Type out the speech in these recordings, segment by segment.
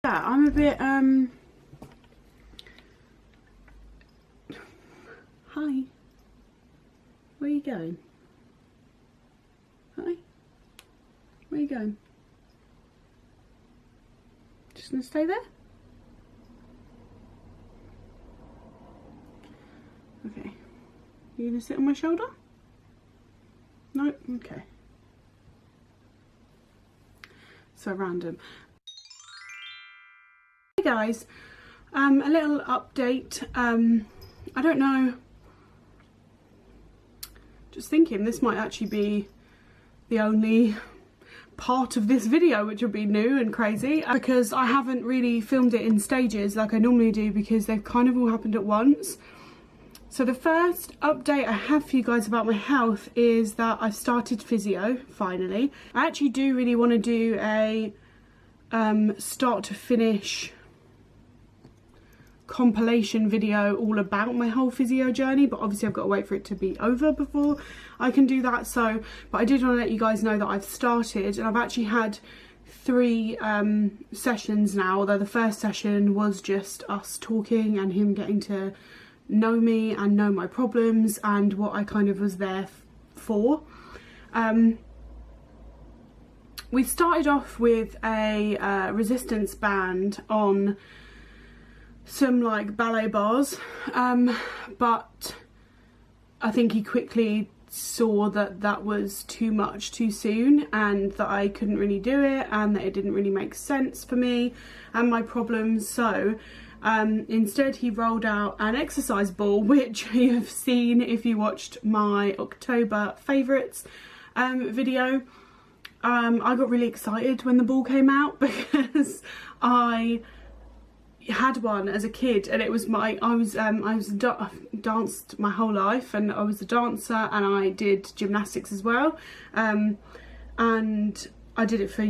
Yeah, I'm a bit, hi. Where are you going? Hi. Where are you going? Just gonna stay there? Okay. You gonna sit on my shoulder? No? Okay. So random. Hey guys, a little update. I don't know. Just thinking this might actually be the only part of this video which will be new and crazy, because I haven't really filmed it in stages like I normally do, because they've kind of all happened at once. So the first update I have for you guys about my health is that I've started physio, finally. I actually do really want to do a start to finish compilation video all about my whole physio journey, but obviously I've got to wait for it to be over before I can do that. So, but I did want to let you guys know that I've started, and I've actually had 3 sessions now, although the first session was just us talking and him getting to know me and know my problems and what I kind of was there for. We started off with a resistance band on some like ballet bars, but I think he quickly saw that that was too much too soon, and that I couldn't really do it, and that it didn't really make sense for me and my problems. So instead he rolled out an exercise ball, which you have seen if you watched my October favourites video. I got really excited when the ball came out, because I had one as a kid, and it was my danced my whole life, and I was a dancer, and I did gymnastics as well, and I did it for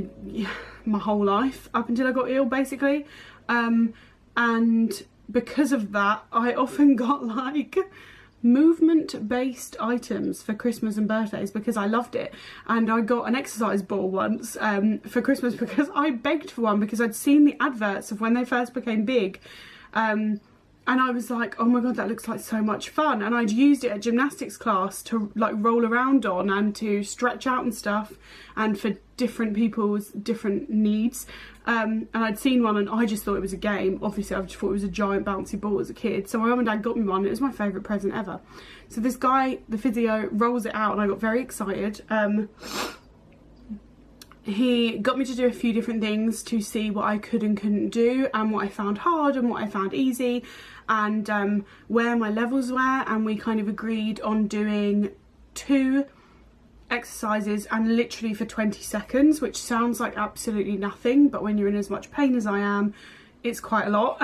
my whole life up until I got ill, basically, and because of that I often got like movement based items for Christmas and birthdays, because I loved it. And I got an exercise ball once for Christmas, because I begged for one, because I'd seen the adverts of when they first became big, and I was like, oh my god, that looks like so much fun. And I'd used it at gymnastics class to like roll around on and to stretch out and stuff, and for different people's different needs. And I'd seen one and I just thought it was a game. Obviously I just thought it was a giant bouncy ball as a kid, so my mum and dad got me one, and it was my favourite present ever. So this guy, the physio, rolls it out, and I got very excited. He got me to do a few different things to see what I could and couldn't do, and what I found hard and what I found easy, and where my levels were, and we kind of agreed on doing 2 exercises, and literally for 20 seconds, which sounds like absolutely nothing, but when you're in as much pain as I am, it's quite a lot.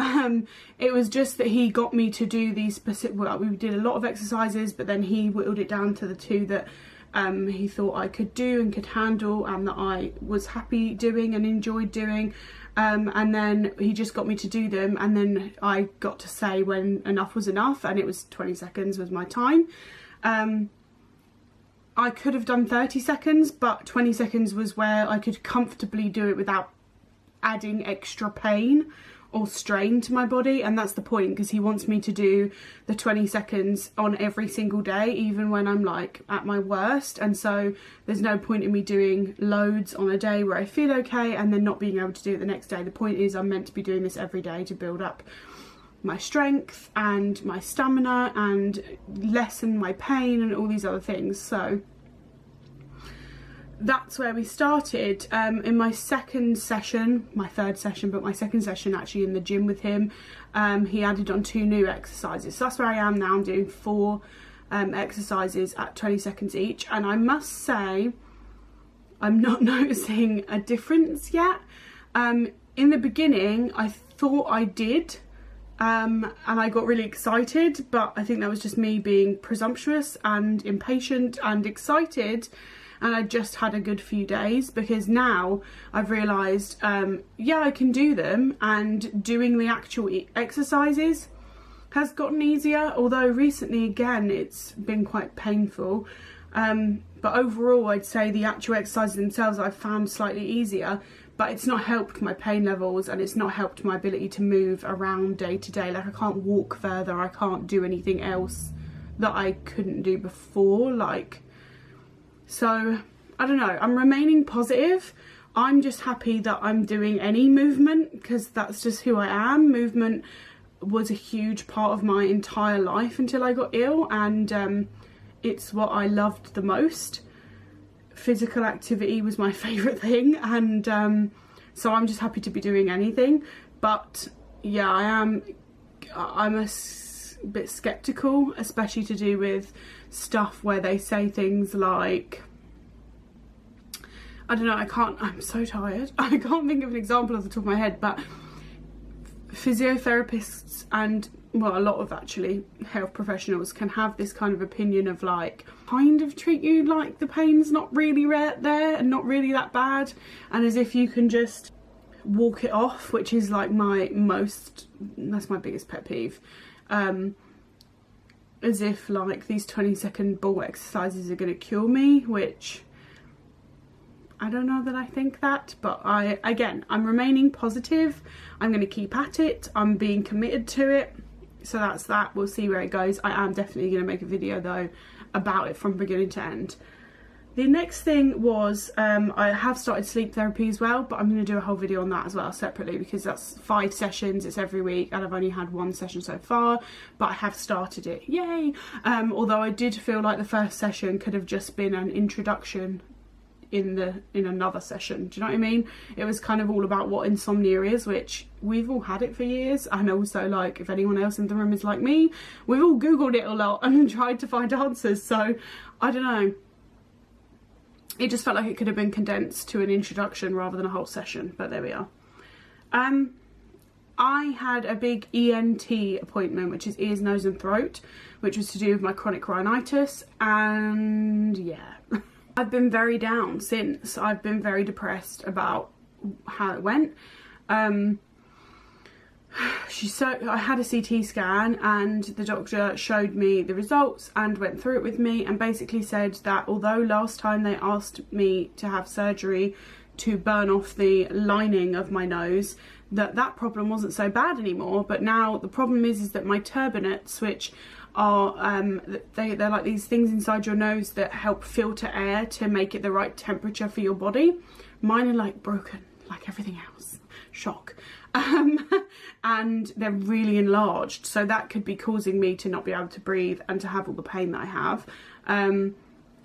It was just that he got me to do these specific, well, we did a lot of exercises, but then he whittled it down to the 2 that he thought I could do and could handle, and that I was happy doing and enjoyed doing, and then he just got me to do them, and then I got to say when enough was enough, and it was 20 seconds was my time. I could have done 30 seconds, but 20 seconds was where I could comfortably do it without adding extra pain or strain to my body, and that's the point, because he wants me to do the 20 seconds on every single day, even when I'm like at my worst. And so there's no point in me doing loads on a day where I feel okay and then not being able to do it the next day. The point is I'm meant to be doing this every day to build up my strength and my stamina and lessen my pain and all these other things. So that's where we started. In my second session, my third session, but my second session actually in the gym with him, he added on 2 new exercises. So that's where I am now. I'm doing 4 exercises at 20 seconds each, and I must say I'm not noticing a difference yet. In the beginning I thought I did, and I got really excited, but I think that was just me being presumptuous and impatient and excited, and I just had a good few days, because now I've realised, yeah, I can do them, and doing the actual exercises has gotten easier, although recently again it's been quite painful, but overall I'd say the actual exercises themselves I've found slightly easier. but it's not helped my pain levels, and it's not helped my ability to move around day to day. Like, I can't walk further, I can't do anything else that I couldn't do before. Like, so I don't know, I'm remaining positive. I'm just happy that I'm doing any movement, because that's just who I am. Movement was a huge part of my entire life until I got ill, and it's what I loved the most. Physical activity was my favourite thing, and so I'm just happy to be doing anything. But yeah, I'm a bit sceptical, especially to do with stuff where they say things like, I don't know, I'm so tired, I can't think of an example off the top of my head, but physiotherapists and, well, a lot of actually health professionals can have this kind of opinion of like, kind of treat you like the pain's not really there and not really that bad, and as if you can just walk it off, which is like that's my biggest pet peeve. As if like these 20-second ball exercises are going to cure me, which I don't know that I think that, but I'm remaining positive. I'm going to keep at it. I'm being committed to it. So that's that. We'll see where it goes. I am definitely going to make a video though about it from beginning to end. The next thing was, I have started sleep therapy as well, but I'm going to do a whole video on that as well separately, because that's 5 sessions, it's every week, and I've only had 1 session so far, but I have started it, yay! Although I did feel like the first session could have just been an introduction in another session, do you know what I mean? It was kind of all about what insomnia is, which we've all had it for years, and also, like, if anyone else in the room is like me, we've all googled it a lot and tried to find answers, so I don't know. It just felt like it could have been condensed to an introduction rather than a whole session, but there we are. I had a big ENT appointment, which is ears, nose and throat, which was to do with my chronic rhinitis, and yeah. I've been very down since. I've been very depressed about how it went. I had a CT scan, and the doctor showed me the results and went through it with me, and basically said that although last time they asked me to have surgery to burn off the lining of my nose, that problem wasn't so bad anymore, but now the problem is that my turbinates, which are they're like these things inside your nose that help filter air to make it the right temperature for your body, mine are like broken like everything else. Shock. And they're really enlarged, so that could be causing me to not be able to breathe and to have all the pain that I have.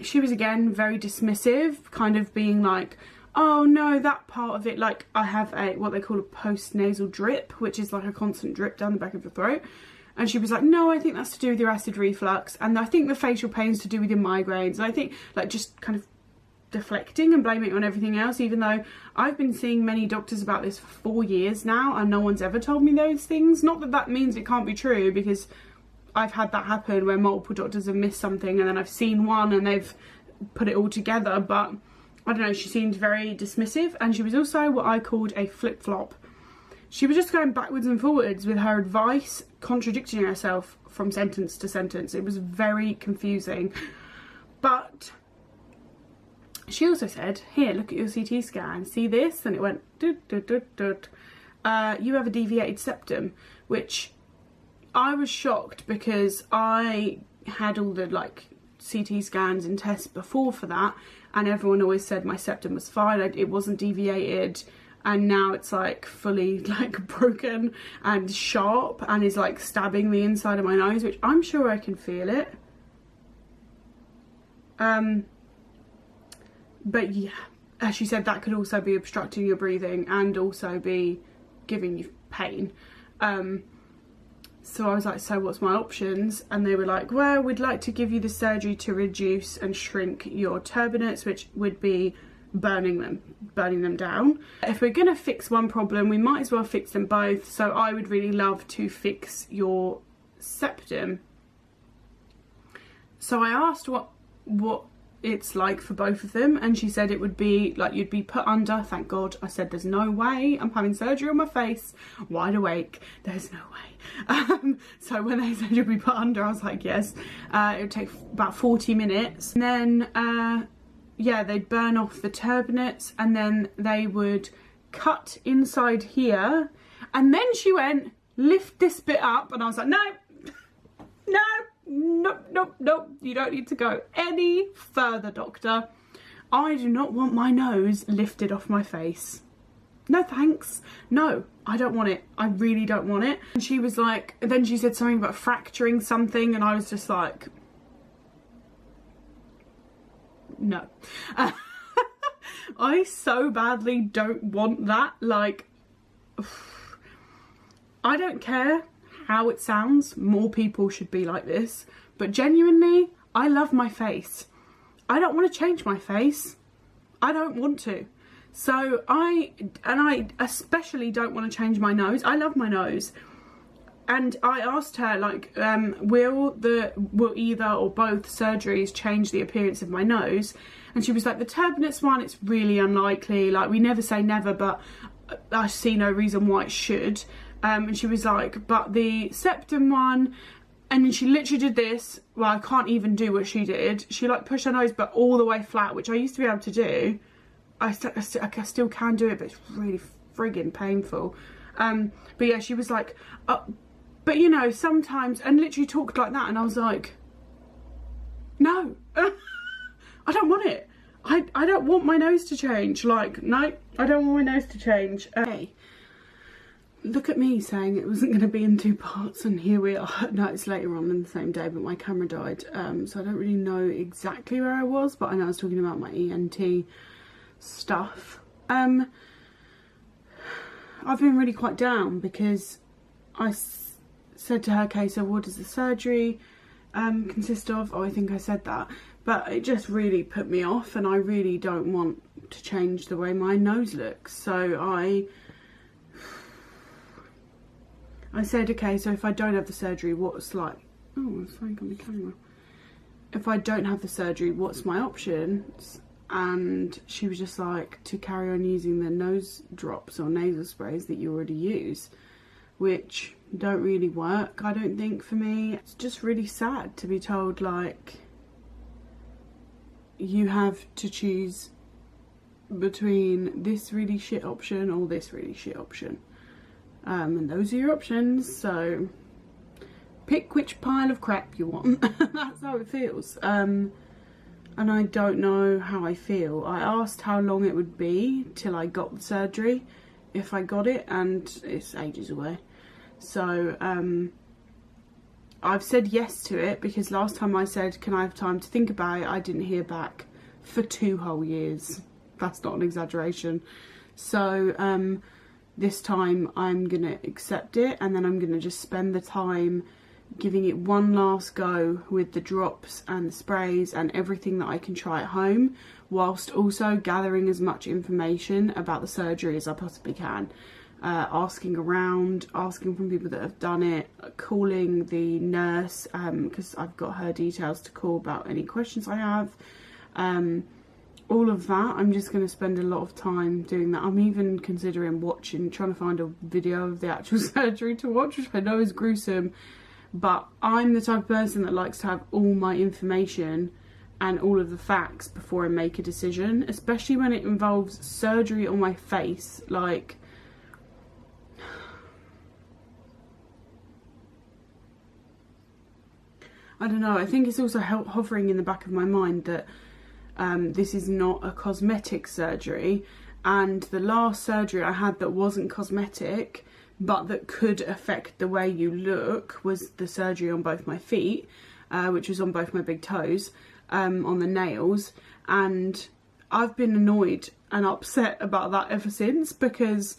She was again very dismissive, kind of being like, oh no, that part of it, like I have what they call a post-nasal drip, which is like a constant drip down the back of the throat, and she was like, no, I think that's to do with your acid reflux, and I think the facial pain's to do with your migraines, and I think, like, just kind of deflecting and blaming it on everything else, even though I've been seeing many doctors about this for 4 years now and no one's ever told me those things. Not that that means it can't be true, because I've had that happen where multiple doctors have missed something and then I've seen one and they've put it all together, but I don't know, she seemed very dismissive, and she was also what I called a flip-flop. She was just going backwards and forwards with her advice, contradicting herself from sentence to sentence. It was very confusing, but she also said, here, look at your CT scan, see this? And it went, doot, doot, doot, doot. You have a deviated septum, which I was shocked, because I had all the like CT scans and tests before for that, and everyone always said my septum was fine, it wasn't deviated, and now it's like fully like broken and sharp and is like stabbing the inside of my nose, which I'm sure I can feel it. But yeah, as she said, that could also be obstructing your breathing and also be giving you pain. So I was like, so what's my options? And they were like, well, we'd like to give you the surgery to reduce and shrink your turbinates, which would be burning them down. If we're gonna fix one problem, we might as well fix them both. So I would really love to fix your septum. So I asked what it's like for both of them, and she said it would be like you'd be put under. Thank God. I said, there's no way I'm having surgery on my face, wide awake, there's no way. So when they said you'd be put under, I was like, yes. It would take about 40 minutes, and then yeah, they'd burn off the turbinates, and then they would cut inside here, and then she went, lift this bit up, and I was like, no, no, no, no, no, you don't need to go any further, doctor. I do not want my nose lifted off my face. No thanks. No, I don't want it. I really don't want it. And she was like, then she said something about fracturing something, and I was just like, no. I so badly don't want that. Like, I don't care how it sounds. More people should be like this. But genuinely, I love my face. I don't want to change my face. I don't want to. So I especially don't want to change my nose. I love my nose. And I asked her, like, will either or both surgeries change the appearance of my nose? And she was like, the turbinates one, it's really unlikely. Like, we never say never, but I see no reason why it should. And she was like, but the septum one, and then she literally did this. Well, I can't even do what she did. She like pushed her nose but all the way flat, which I used to be able to do. I still can do it, but it's really friggin' painful. But yeah, she was like, but you know, sometimes, and literally talked like that, and I was like, no, I don't want it. I don't want my nose to change. Like, no, I don't want my nose to change. Hey, look at me saying it wasn't going to be in 2 parts, and here we are. No, it's later on in the same day, but my camera died, so I don't really know exactly where I was, but I know I was talking about my ENT stuff. I've been really quite down because I said to her, okay, so what does the surgery consist of? Oh, I think I said that, but it just really put me off, and I really don't want to change the way my nose looks. So I said, okay, so if I don't have the surgery, what's like, oh, it's something on the camera. If I don't have the surgery, what's my options? And she was just like, to carry on using the nose drops or nasal sprays that you already use, which don't really work, I don't think, for me. It's just really sad to be told, like, you have to choose between this really shit option or this really shit option. And those are your options, so pick which pile of crap you want. That's how it feels. And I don't know how I feel. I asked how long it would be till I got the surgery, if I got it, and it's ages away. So I've said yes to it, because last time I said, can I have time to think about it, I didn't hear back for 2 whole years. That's not an exaggeration. So this time I'm gonna accept it, and then I'm gonna just spend the time giving it one last go with the drops and the sprays and everything that I can try at home, whilst also gathering as much information about the surgery as I possibly can. Asking around, asking from people that have done it, calling the nurse, because I've got her details to call about any questions I have. All of that, I'm just going to spend a lot of time doing that. I'm even considering trying to find a video of the actual surgery to watch, which I know is gruesome, but I'm the type of person that likes to have all my information and all of the facts before I make a decision, especially when it involves surgery on my face. Like, I don't know, I think it's also hovering in the back of my mind that this is not a cosmetic surgery, and the last surgery I had that wasn't cosmetic but that could affect the way you look was the surgery on both my feet, which was on both my big toes, on the nails, and I've been annoyed and upset about that ever since, because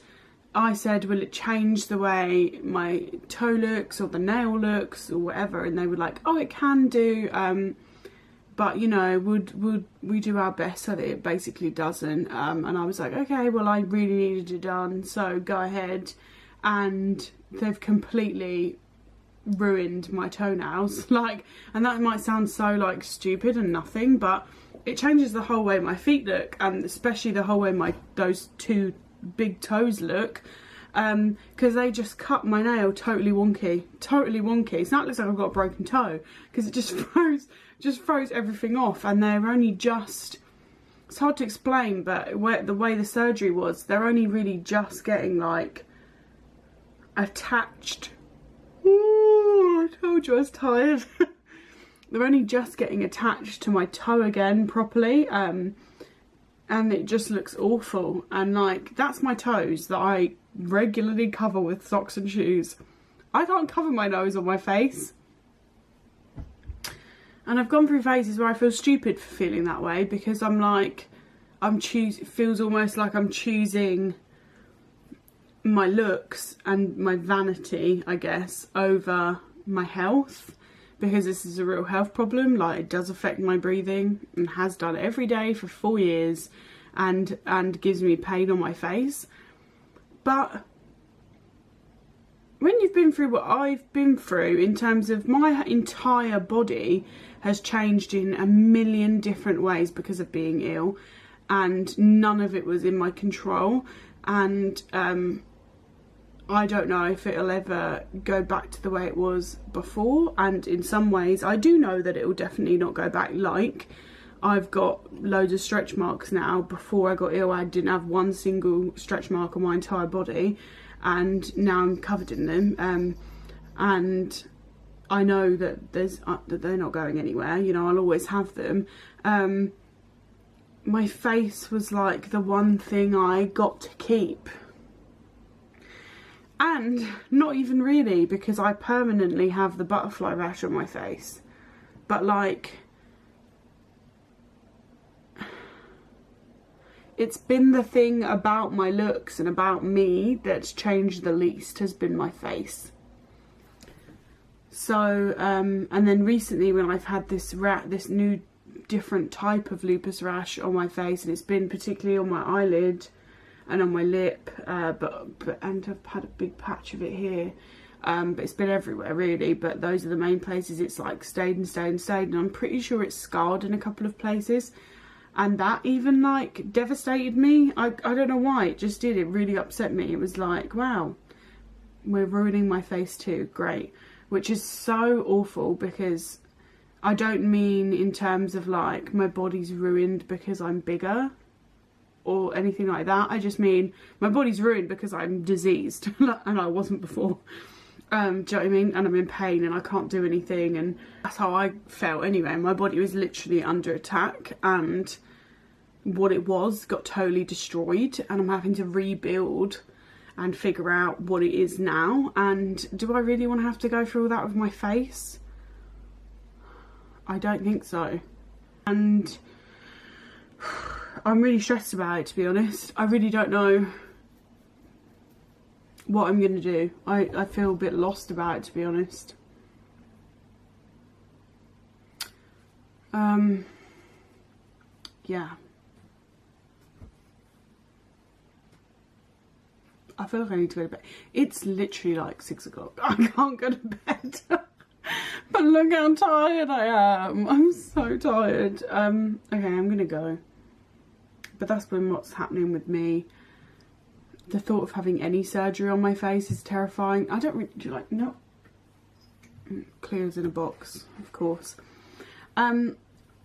I said, will it change the way my toe looks or the nail looks or whatever, and they were like, oh, it can do, but you know, would we do our best so that it basically doesn't, and I was like, okay, well, I really needed it done, so go ahead. And they've completely ruined my toenails, like, and that might sound so like stupid and nothing, but it changes the whole way my feet look, and especially the whole way those 2 big toes look, because they just cut my nail totally wonky. So now it looks like I've got a broken toe, because it just froze everything off, and they're only just it's hard to explain, but the way the surgery was, they're only really just getting like attached. Ooh, I told you I was tired. They're only just getting attached to my toe again properly, and it just looks awful. And like, that's my toes that I regularly cover with socks and shoes. I can't cover my nose or my face. And I've gone through phases where I feel stupid for feeling that way, because I'm like, it feels almost like I'm choosing my looks and my vanity, I guess, over my health, because this is a real health problem. Like, it does affect my breathing and has done every day for 4 years, and gives me pain on my face. But when you've been through what I've been through, in terms of my entire body has changed in a million different ways because of being ill, and none of it was in my control, and I don't know if it'll ever go back to the way it was before. And in some ways I do know that it will definitely not go back. Like, I've got loads of stretch marks now. Before I got ill, I didn't have one single stretch mark on my entire body, and now I'm covered in them, and I know that that they're not going anywhere. You know, I'll always have them. My face was like the one thing I got to keep, and not even really, because I permanently have the butterfly rash on my face. But like, it's been the thing about my looks and about me that's changed the least, has been my face. So, and then recently when I've had this new different type of lupus rash on my face, and it's been particularly on my eyelid and on my lip, and I've had a big patch of it here, but it's been everywhere really, but those are the main places it's like stayed and stayed and stayed, and I'm pretty sure it's scarred in a couple of places. And that even like devastated me. I don't know why, it just did. It really upset me. It was like, wow, we're ruining my face too. Great. Which is so awful, because I don't mean in terms of like my body's ruined because I'm bigger or anything like that. I just mean my body's ruined because I'm diseased and I wasn't before. Do you know what I mean? And I'm in pain and I can't do anything, and that's how I felt anyway. My body was literally under attack, and what it was got totally destroyed, and I'm having to rebuild and figure out what it is now. And do I really want to have to go through all that with my face? I don't think so. And I'm really stressed about it, to be honest. I really don't know what I'm gonna do. I feel a bit lost about it, to be honest. Yeah. I feel like I need to go to bed. It's literally like 6 o'clock. I can't go to bed. But look how tired I am. I'm so tired. Okay, I'm gonna go. But that's been what's happening with me. The thought of having any surgery on my face is terrifying. I don't really, like, no. Clears in a box, of course.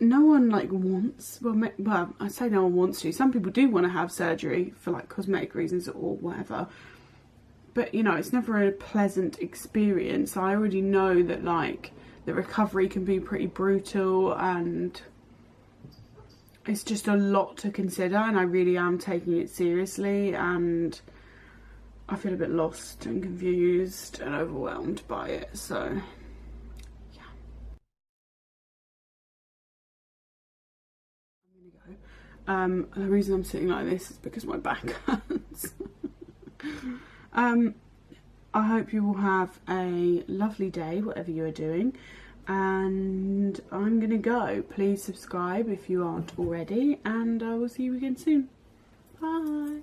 No one like wants, well, I say no one wants to. Some people do want to have surgery for like cosmetic reasons or whatever. But you know, it's never a pleasant experience. I already know that like the recovery can be pretty brutal, and it's just a lot to consider, and I really am taking it seriously, and I feel a bit lost and confused and overwhelmed by it. So yeah, I'm gonna go. The reason I'm sitting like this is because my back hurts. I hope you will have a lovely day, whatever you are doing, and I'm gonna go. Please subscribe if you aren't already, and I will see you again soon. Bye.